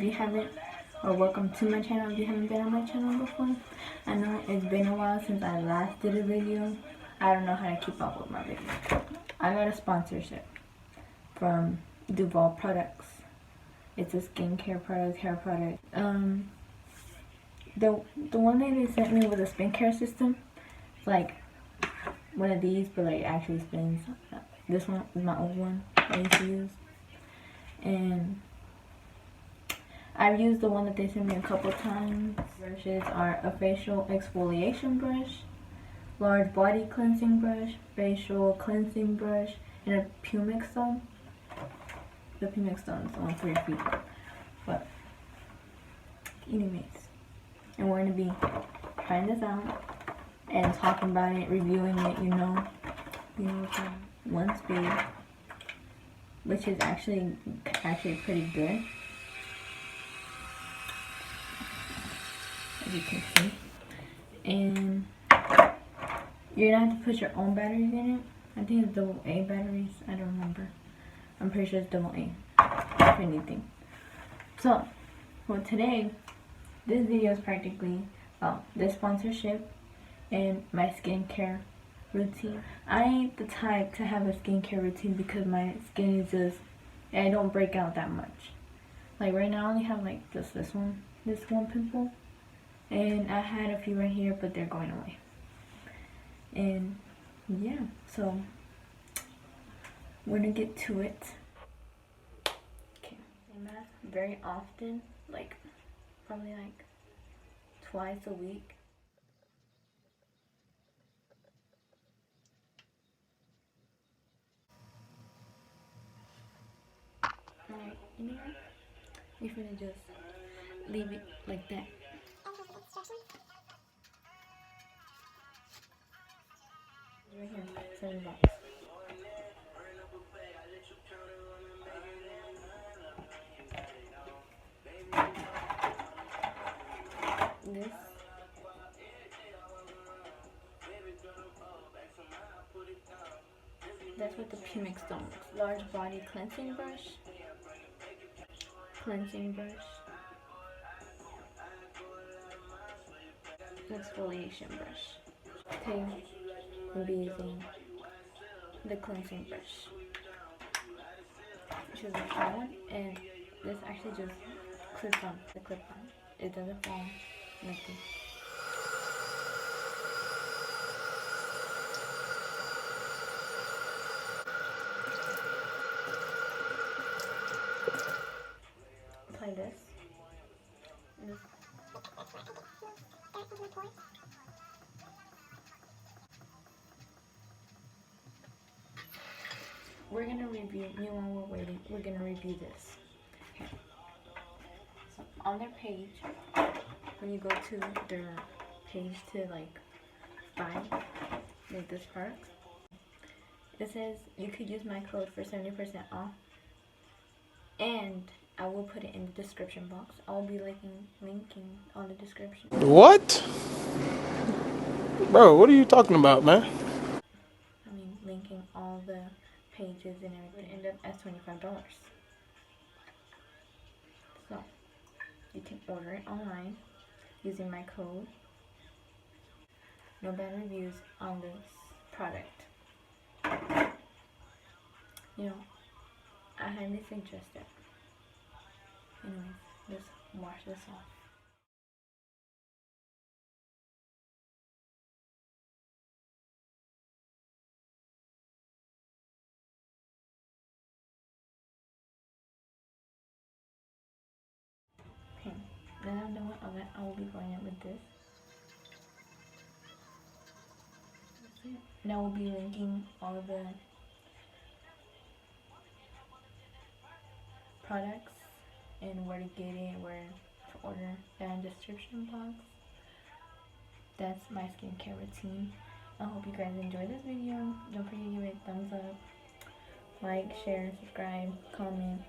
you haven't, or welcome to my channel if you haven't been on my channel before. I know it's been a while since I last did a video. I don't know how to keep up with my videos. I got a sponsorship from Duvolle products. It's a skincare product, hair product. The one that they sent me was a skincare system. It's like one of these, but like actually spins. This one is my old one I used to use, and I've used the one that they sent me a couple times. Brushes are a facial exfoliation brush, large body cleansing brush, facial cleansing brush, and a pumic stone. The pumic stone is the one for your feet. But anyways, and we're gonna be trying this out and talking about it, reviewing it, you know, from one speed, which is actually pretty good, as you can see. And you're gonna have to put your own batteries in it. I think it's AA batteries. I don't remember. I'm pretty sure it's AA, if anything. So, for today, this video is practically this sponsorship and my skincare routine. I ain't the type to have a skincare routine because my skin is just, I don't break out that much. Like right now I only have like just this one pimple, and I had a few right here, but they're going away. And yeah, so we're gonna get to it. Okay, I mask very often, like probably like twice a week. Alright, you know what? We're gonna just leave it like that. Right here, $7. This. That's what the pumic stone looks. Large body cleansing brush. Exfoliation brush. Today we'll be using the cleansing brush, which is a small one, and this actually just clips on the clip on. It doesn't fall, nothing. Apply this. We're gonna review, while we're waiting, we're gonna review this. Okay. So on their page, when you go to their page to like buy like this product, it says you could use my code for 70% off, and I will put it in the description box. I'll be linking on the description. What? Bro, what are you talking about, man? I mean, linking all the pages and everything. End up at $25. So you can order it online using my code. No bad reviews on this product. You know, I highly suggest it. Anyways, let's wash this off. Okay, then I'm done with all that. I will be going in with this. That's it. Now we'll be linking all of the products and where to get it, where to order down in the description box. That's my skincare routine. I hope you guys enjoyed this video. Don't forget to give it a thumbs up, like, share, subscribe, comment.